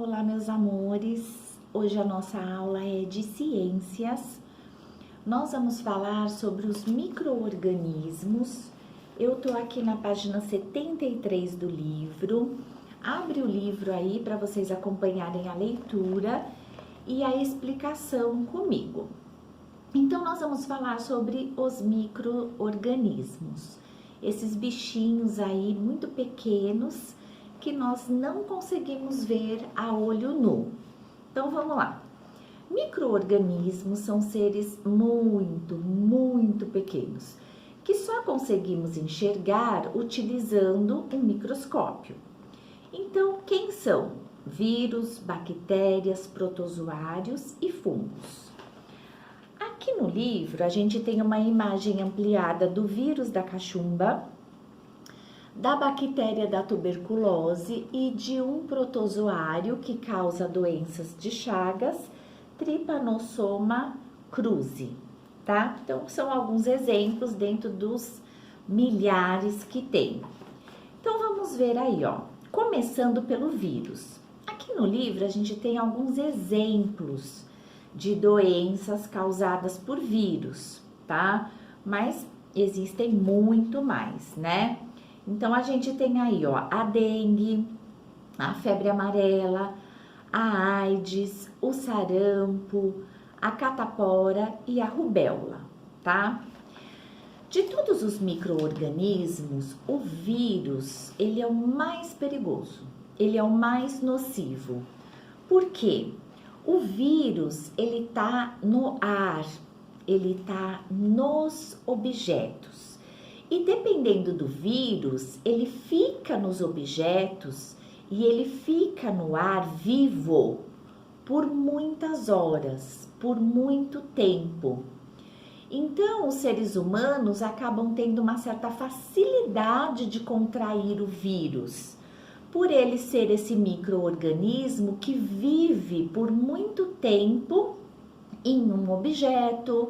Olá, meus amores! Hoje a nossa aula é de ciências. Nós vamos falar sobre os micro-organismos. Eu tô aqui na página 73 do livro. Abre o livro aí para vocês acompanharem a leitura e a explicação comigo. Então, nós vamos falar sobre os micro-organismos. Esses bichinhos aí muito pequenos que nós não conseguimos ver a olho nu. Então, vamos lá. Micro-organismos são seres muito pequenos, que só conseguimos enxergar utilizando um microscópio. Então, quem são? Vírus, bactérias, protozoários e fungos. Aqui no livro, a gente tem uma imagem ampliada do vírus da cachumba, da bactéria da tuberculose e de um protozoário que causa doenças de Chagas, Trypanosoma cruzi, tá? Então, são alguns exemplos dentro dos milhares que tem. Então, vamos ver aí, ó. Começando pelo vírus. Aqui no livro, a gente tem alguns exemplos de doenças causadas por vírus, tá? Mas existem muito mais, né? Então, a gente tem aí, ó, a dengue, a febre amarela, a AIDS, o sarampo, a catapora e a rubéola, tá? De todos os micro-organismos, o vírus, ele é o mais perigoso, ele é o mais nocivo. Por quê? O vírus, ele tá no ar, ele tá nos objetos. E dependendo do vírus, ele fica nos objetos e ele fica no ar vivo por muitas horas, por muito tempo. Então, os seres humanos acabam tendo uma certa facilidade de contrair o vírus, por ele ser esse micro-organismo que vive por muito tempo em um objeto,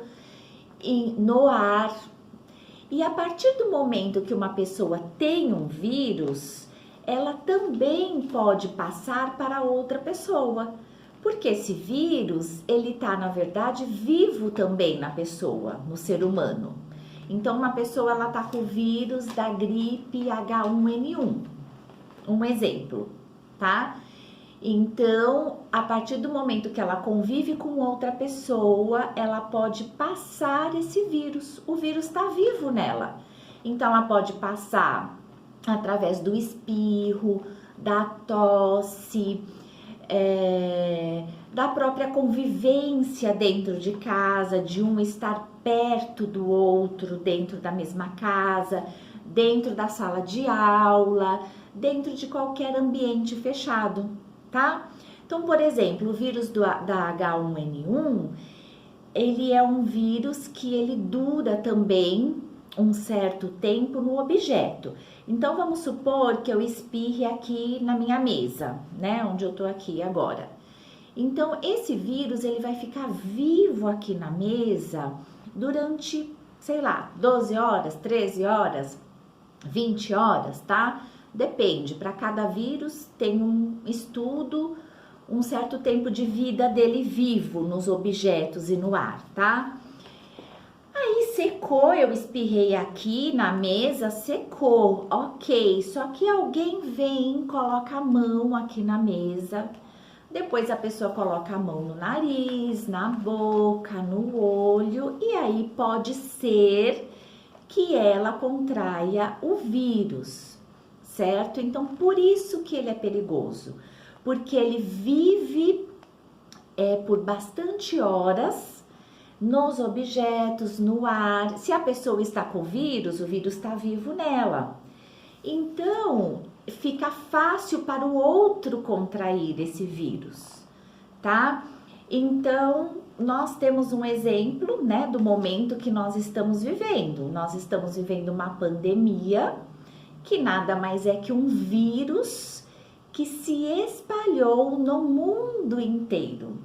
no ar. E a partir do momento que uma pessoa tem um vírus, ela também pode passar para outra pessoa. Porque esse vírus, ele tá, na verdade, vivo também na pessoa, no ser humano. Então, uma pessoa, ela tá com o vírus da gripe H1N1. Um exemplo, tá? Então, a partir do momento que ela convive com outra pessoa, ela pode passar esse vírus. O vírus está vivo nela. Então, ela pode passar através do espirro, da tosse, da própria convivência dentro de casa, de um estar perto do outro dentro da mesma casa, dentro da sala de aula, dentro de qualquer ambiente fechado, tá? Então, por exemplo, o vírus da H1N1, ele é um vírus que ele dura também um certo tempo no objeto. Então, vamos supor que eu espirre aqui na minha mesa, né? Onde eu tô aqui agora. Então, esse vírus, ele vai ficar vivo aqui na mesa durante, sei lá, 12 horas, 13 horas, 20 horas, tá? Depende, para cada vírus tem um estudo, um certo tempo de vida dele vivo nos objetos e no ar, tá? Aí secou, eu espirrei aqui na mesa, secou, ok. Só que alguém vem, coloca a mão aqui na mesa, depois a pessoa coloca a mão no nariz, na boca, no olho, e aí pode ser que ela contraia o vírus, certo? Então, por isso que ele é perigoso, porque ele vive por bastante horas nos objetos, no ar. Se a pessoa está com o vírus está vivo nela. Então, fica fácil para o outro contrair esse vírus, tá? Então, nós temos um exemplo, né, do momento que nós estamos vivendo. Nós estamos vivendo uma pandemia, que nada mais é que um vírus que se espalhou no mundo inteiro,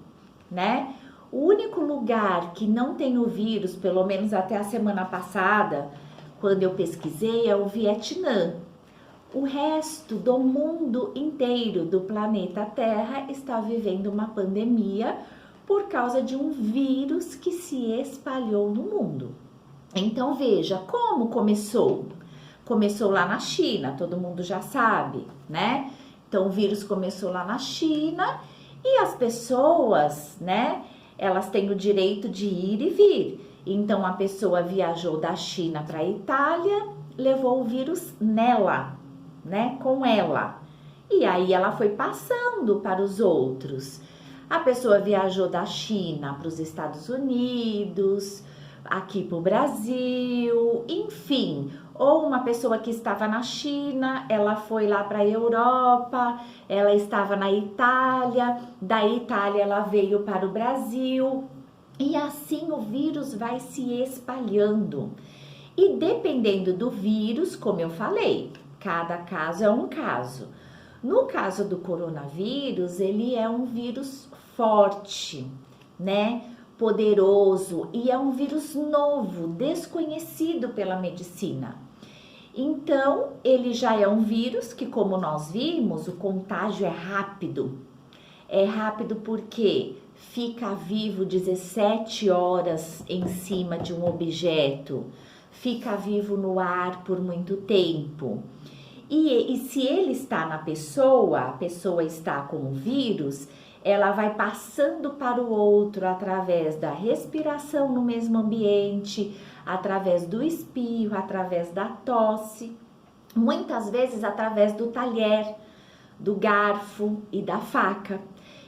né? O único lugar que não tem o vírus, pelo menos até a semana passada, quando eu pesquisei, é o Vietnã. o resto do mundo inteiro, do planeta Terra, está vivendo uma pandemia por causa de um vírus que se espalhou no mundo. Então veja como começou. Começou lá na China, todo mundo já sabe, né? Então o vírus começou lá na China e as pessoas, né? Elas têm o direito de ir e vir. Então a pessoa viajou da China para a Itália, levou o vírus nela, né? Com ela. E aí ela foi passando para os outros. A pessoa viajou da China para os Estados Unidos, aqui para o Brasil, enfim. Ou uma pessoa que estava na China, ela foi lá para a Europa, ela estava na Itália, da Itália ela veio para o Brasil. E assim o vírus vai se espalhando. E dependendo do vírus, como eu falei, cada caso é um caso. No caso do coronavírus, ele é um vírus forte, né? Poderoso, e é um vírus novo, desconhecido pela medicina. Então, ele já é um vírus que, como nós vimos, o contágio é rápido. É rápido porque fica vivo 17 horas em cima de um objeto, fica vivo no ar por muito tempo. E se ele está na pessoa, a pessoa está com o vírus, ela vai passando para o outro através da respiração no mesmo ambiente, através do espirro, através da tosse, muitas vezes através do talher, do garfo e da faca.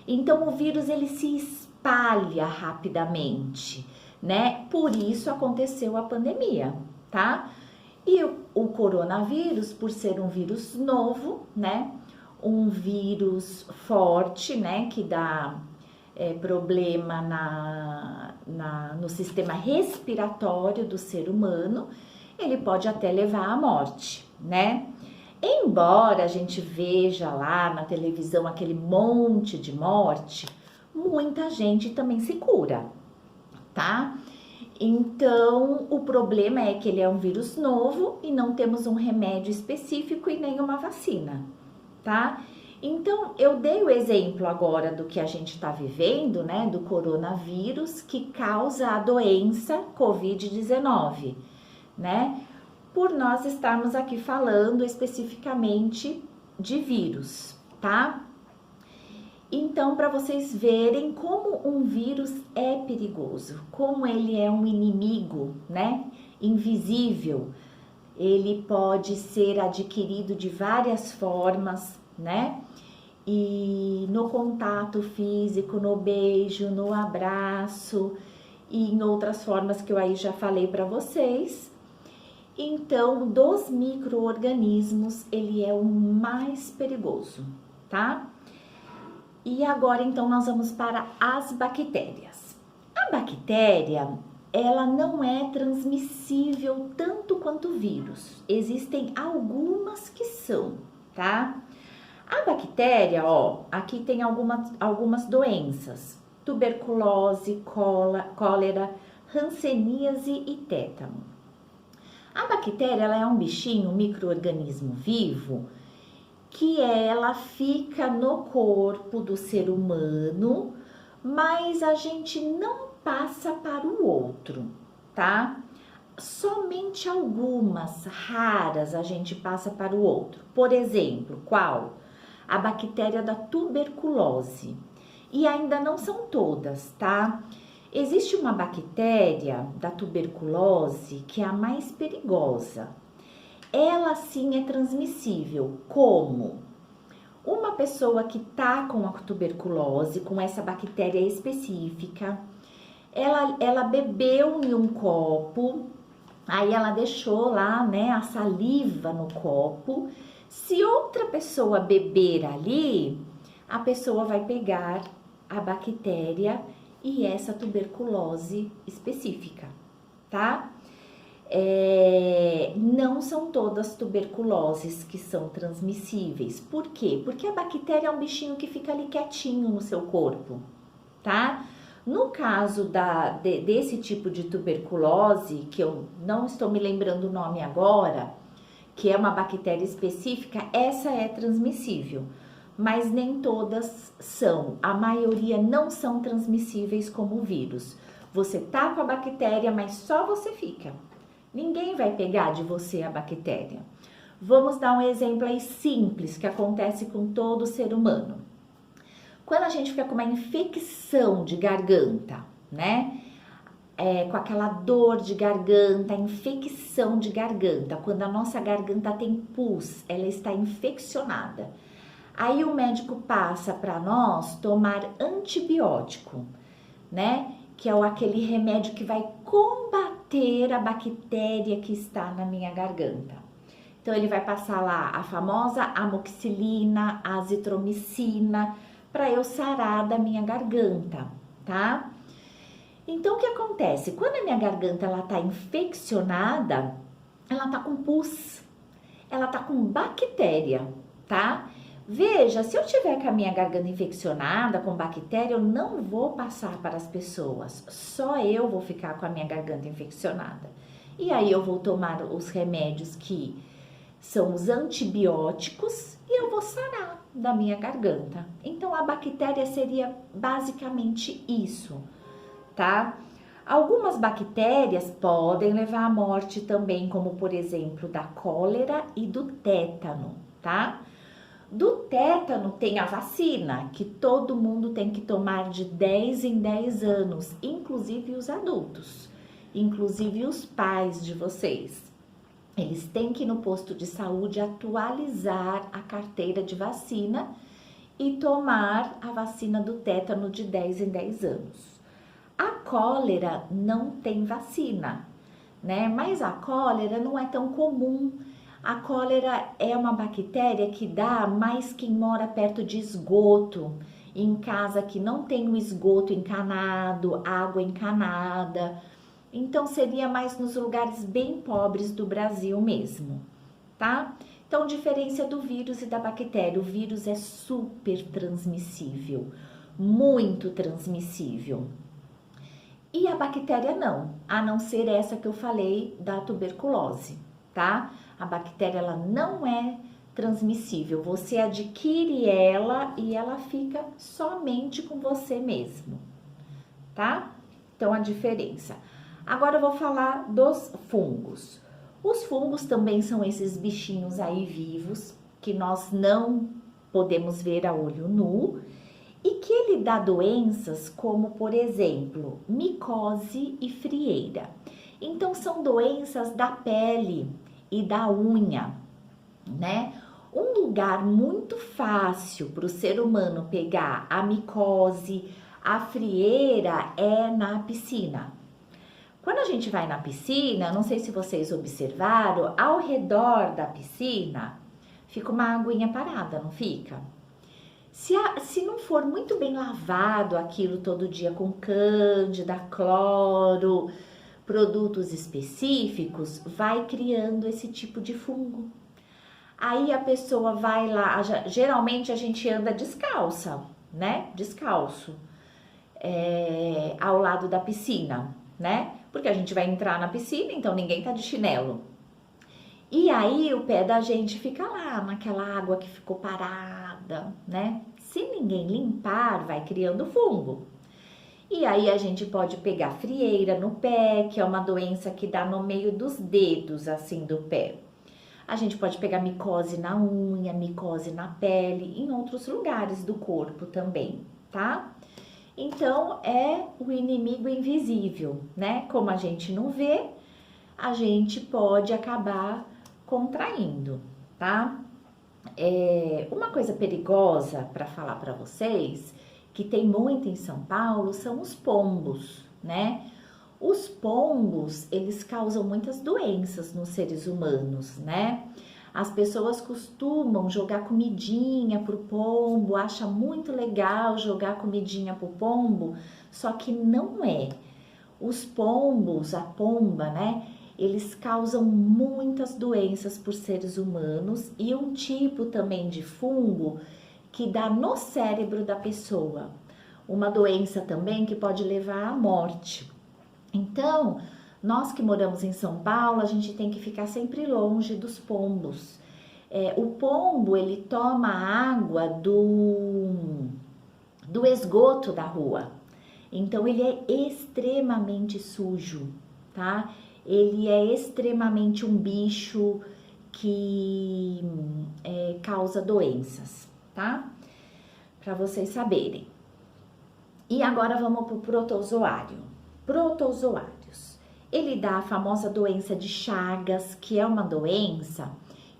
Então o vírus ele se espalha rapidamente, né? Por isso aconteceu a pandemia, tá? E o coronavírus, por ser um vírus novo, né? Um vírus forte, né? Que dá problema no sistema respiratório do ser humano, ele pode até levar à morte, né? Embora a gente veja lá na televisão aquele monte de morte, muita gente também se cura, tá? Então, o problema é que ele é um vírus novo e não temos um remédio específico e nem uma vacina, tá? Então, eu dei o exemplo agora do que a gente está vivendo, né, do coronavírus que causa a doença Covid-19, né? Por nós estarmos aqui falando especificamente de vírus, tá? Então, para vocês verem como um vírus é perigoso, como ele é um inimigo, né? Invisível. Ele pode ser adquirido de várias formas, né? E no contato físico, no beijo, no abraço e em outras formas que eu aí já falei para vocês. Então, dos micro-organismos, ele é o mais perigoso, tá? E agora, então, nós vamos para as bactérias. A bactéria, ela não é transmissível tanto quanto o vírus. Existem algumas que são, tá? A bactéria, ó, aqui tem algumas doenças. Tuberculose, cólera, hanseníase e tétano. A bactéria, ela é um bichinho, um micro-organismo vivo, que ela fica no corpo do ser humano, mas a gente não passa para o outro, tá? Somente algumas raras a gente passa para o outro. Por exemplo, qual? A bactéria da tuberculose. E ainda não são todas, tá? Existe uma bactéria da tuberculose que é a mais perigosa. Ela sim é transmissível. Como? Uma pessoa que tá com a tuberculose, com essa bactéria específica, ela bebeu em um copo, aí ela deixou lá, né, a saliva no copo. Se outra pessoa beber ali, a pessoa vai pegar a bactéria e essa tuberculose específica, tá? Não são todas tuberculoses que são transmissíveis. Por quê? Porque a bactéria é um bichinho que fica ali quietinho no seu corpo, tá? No caso desse tipo de tuberculose, que eu não estou me lembrando o nome agora, que é uma bactéria específica, essa é transmissível, mas nem todas são. A maioria não são transmissíveis como o vírus. Você tá com a bactéria, mas só você fica. Ninguém vai pegar de você a bactéria. Vamos dar um exemplo aí simples que acontece com todo ser humano. Quando a gente fica com uma infecção de garganta, né? Com aquela dor de garganta, infecção de garganta, quando a nossa garganta tem pus, ela está infeccionada. Aí o médico passa para nós tomar antibiótico, né? Que é aquele remédio que vai combater a bactéria que está na minha garganta. Então ele vai passar lá a famosa amoxicilina, azitromicina, para eu sarar da minha garganta, tá? Então, o que acontece? Quando a minha garganta ela tá infeccionada, ela tá com pus, ela tá com bactéria, tá? Veja, se eu tiver com a minha garganta infeccionada, com bactéria, eu não vou passar para as pessoas, só eu vou ficar com a minha garganta infeccionada. E aí eu vou tomar os remédios que são os antibióticos e eu vou sarar da minha garganta. Então, a bactéria seria basicamente isso, tá? Algumas bactérias podem levar à morte também, como por exemplo da cólera e do tétano, tá? Do tétano tem a vacina, que todo mundo tem que tomar de 10 em 10 anos, inclusive os adultos, inclusive os pais de vocês. Eles têm que ir no posto de saúde atualizar a carteira de vacina e tomar a vacina do tétano de 10 em 10 anos. A cólera não tem vacina, né? Mas a cólera não é tão comum. A cólera é uma bactéria que dá mais quem mora perto de esgoto, em casa que não tem o esgoto encanado, água encanada. Então, seria mais nos lugares bem pobres do Brasil mesmo, tá? Então, diferença do vírus e da bactéria. O vírus é super transmissível, muito transmissível. E a bactéria não, a não ser essa que eu falei da tuberculose, tá? A bactéria, ela não é transmissível. Você adquire ela e ela fica somente com você mesmo, tá? Então, a diferença. Agora eu vou falar dos fungos. Os fungos também são esses bichinhos aí vivos que nós não podemos ver a olho nu e que ele dá doenças como, por exemplo, micose e frieira. Então, são doenças da pele e da unha, né? Um lugar muito fácil para o ser humano pegar a micose, a frieira é na piscina. Quando a gente vai na piscina, não sei se vocês observaram, ao redor da piscina fica uma aguinha parada, não fica? Se não for muito bem lavado aquilo todo dia com cândida, cloro, produtos específicos, vai criando esse tipo de fungo. Aí a pessoa vai lá, geralmente a gente anda descalça, né? Descalço, ao lado da piscina, né? Porque a gente vai entrar na piscina, então ninguém tá de chinelo. E aí o pé da gente fica lá, naquela água que ficou parada, né? Se ninguém limpar, vai criando fungo. E aí a gente pode pegar frieira no pé, que é uma doença que dá no meio dos dedos, assim, do pé. A gente pode pegar micose na unha, micose na pele, em outros lugares do corpo também, tá? Então, é o inimigo invisível, né? Como a gente não vê, a gente pode acabar contraindo, tá? Uma coisa perigosa para falar para vocês, que tem muito em São Paulo, são os pombos, né? Os pombos, eles causam muitas doenças nos seres humanos, né? As pessoas costumam jogar comidinha pro pombo, acha muito legal jogar comidinha pro pombo, só que não é. Os pombos, a pomba, né? Eles causam muitas doenças por seres humanos e um tipo também de fungo que dá no cérebro da pessoa. Uma doença também que pode levar à morte. Então, Nós que moramos em São Paulo, a gente tem que ficar sempre longe dos pombos. O pombo, ele toma água do esgoto da rua. Então, ele é extremamente sujo, tá? Ele é extremamente um bicho que causa doenças, tá? Para vocês saberem. E agora vamos para o protozoário. Protozoários. Ele dá a famosa doença de Chagas, que é uma doença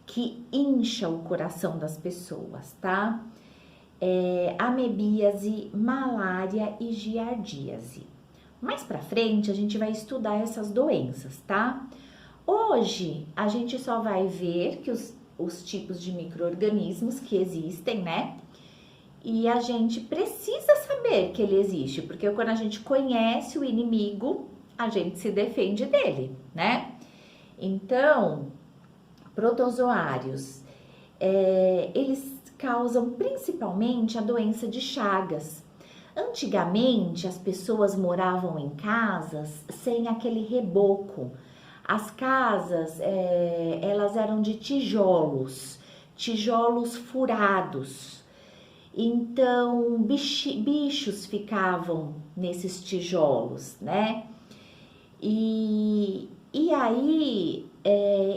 que incha o coração das pessoas, tá? Amebíase, malária e giardíase. Mais pra frente a gente vai estudar essas doenças, tá? Hoje a gente só vai ver que os tipos de micro-organismos que existem, né? E a gente precisa saber que ele existe, porque quando a gente conhece o inimigo, a gente se defende dele, né? Então, protozoários, eles causam principalmente a doença de Chagas. Antigamente, as pessoas moravam em casas sem aquele reboco. As casas, elas eram de tijolos furados. Então, bichos ficavam nesses tijolos, né? E aí,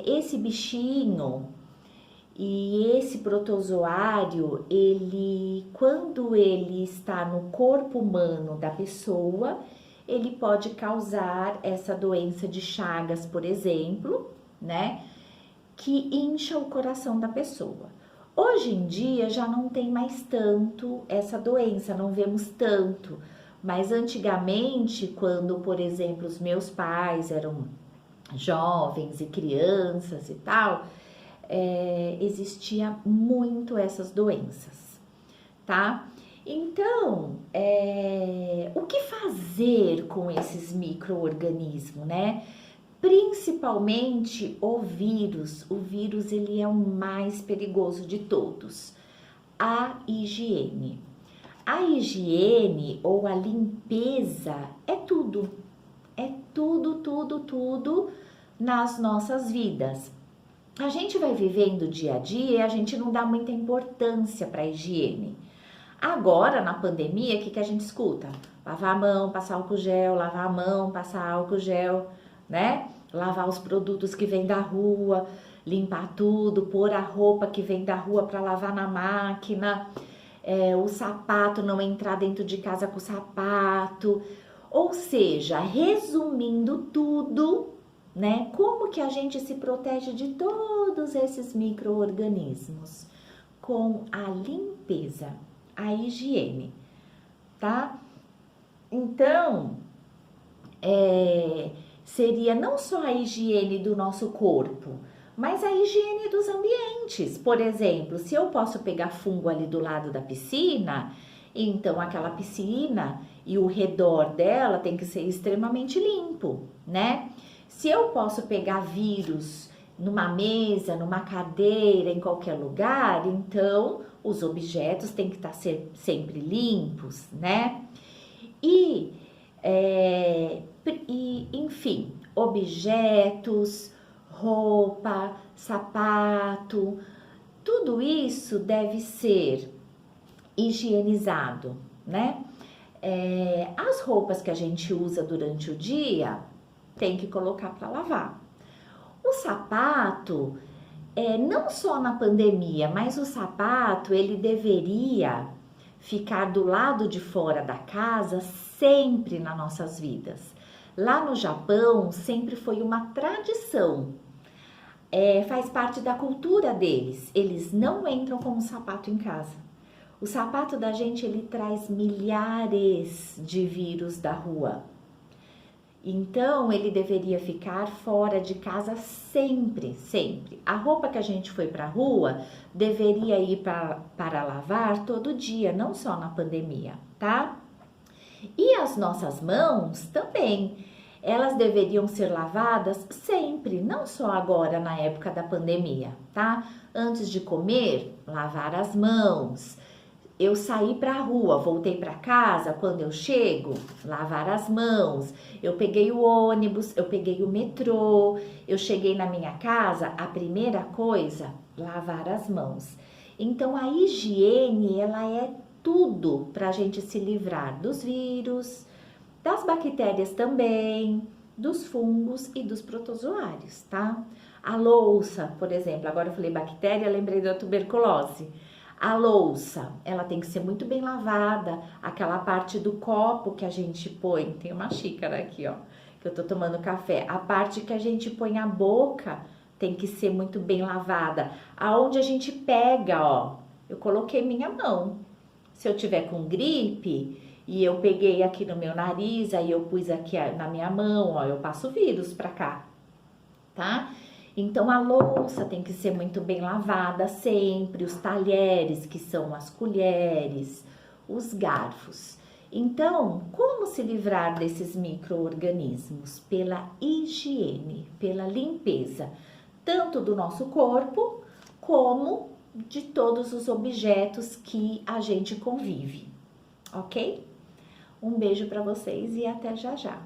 esse bichinho e esse protozoário, quando ele está no corpo humano da pessoa, ele pode causar essa doença de Chagas, por exemplo, né? Que incha o coração da pessoa. Hoje em dia já não tem mais tanto essa doença, não vemos tanto. Mas antigamente, quando, por exemplo, os meus pais eram jovens e crianças e tal, existia muito essas doenças, tá? Então, o que fazer com esses micro-organismos, né? Principalmente o vírus. O vírus, ele é o mais perigoso de todos. A higiene. A higiene ou a limpeza é tudo. É tudo nas nossas vidas. A gente vai vivendo dia a dia e a gente não dá muita importância para a higiene. Agora, na pandemia, o que a gente escuta? Lavar a mão, passar álcool gel, lavar a mão, passar álcool gel, né? Lavar os produtos que vêm da rua, limpar tudo, pôr a roupa que vem da rua para lavar na máquina, o sapato, não entrar dentro de casa com o sapato. Ou seja, resumindo tudo, né? Como que a gente se protege de todos esses micro-organismos? Com a limpeza, a higiene, tá? Então, seria não só a higiene do nosso corpo, mas a higiene dos ambientes. Por exemplo, se eu posso pegar fungo ali do lado da piscina, então aquela piscina e o redor dela tem que ser extremamente limpo, né? Se eu posso pegar vírus numa mesa, numa cadeira, em qualquer lugar, então os objetos têm que estar sempre limpos, né? Enfim, objetos, roupa, sapato, tudo isso deve ser higienizado, né? As roupas que a gente usa durante o dia tem que colocar para lavar. O sapato, não só na pandemia, mas o sapato ele deveria ficar do lado de fora da casa sempre nas nossas vidas. Lá no Japão sempre foi uma tradição, faz parte da cultura deles. Eles não entram com um sapato em casa. O sapato da gente ele traz milhares de vírus da rua. Então, ele deveria ficar fora de casa sempre, sempre. A roupa que a gente foi para a rua deveria ir para lavar todo dia, não só na pandemia, tá? E as nossas mãos também, elas deveriam ser lavadas sempre, não só agora na época da pandemia, tá? Antes de comer, lavar as mãos. eu saí para a rua, voltei para casa, quando eu chego, lavar as mãos. Eu peguei o ônibus, eu peguei o metrô, eu cheguei na minha casa, a primeira coisa, lavar as mãos. Então, a higiene, ela é tudo para a gente se livrar dos vírus, das bactérias também, dos fungos e dos protozoários, tá? A louça, por exemplo, agora eu falei bactéria, lembrei da tuberculose. A louça, ela tem que ser muito bem lavada, aquela parte do copo que a gente põe, tem uma xícara aqui, ó, que eu tô tomando café, a parte que a gente põe a boca tem que ser muito bem lavada. Aonde a gente pega, ó, eu coloquei minha mão. Se eu tiver com gripe e eu peguei aqui no meu nariz, aí eu pus aqui na minha mão, ó, eu passo vírus pra cá, tá? Então, a louça tem que ser muito bem lavada sempre, os talheres, que são as colheres, os garfos. Então, como se livrar desses micro-organismos? Pela higiene, pela limpeza, tanto do nosso corpo, como de todos os objetos que a gente convive, ok? Um beijo para vocês e até já já!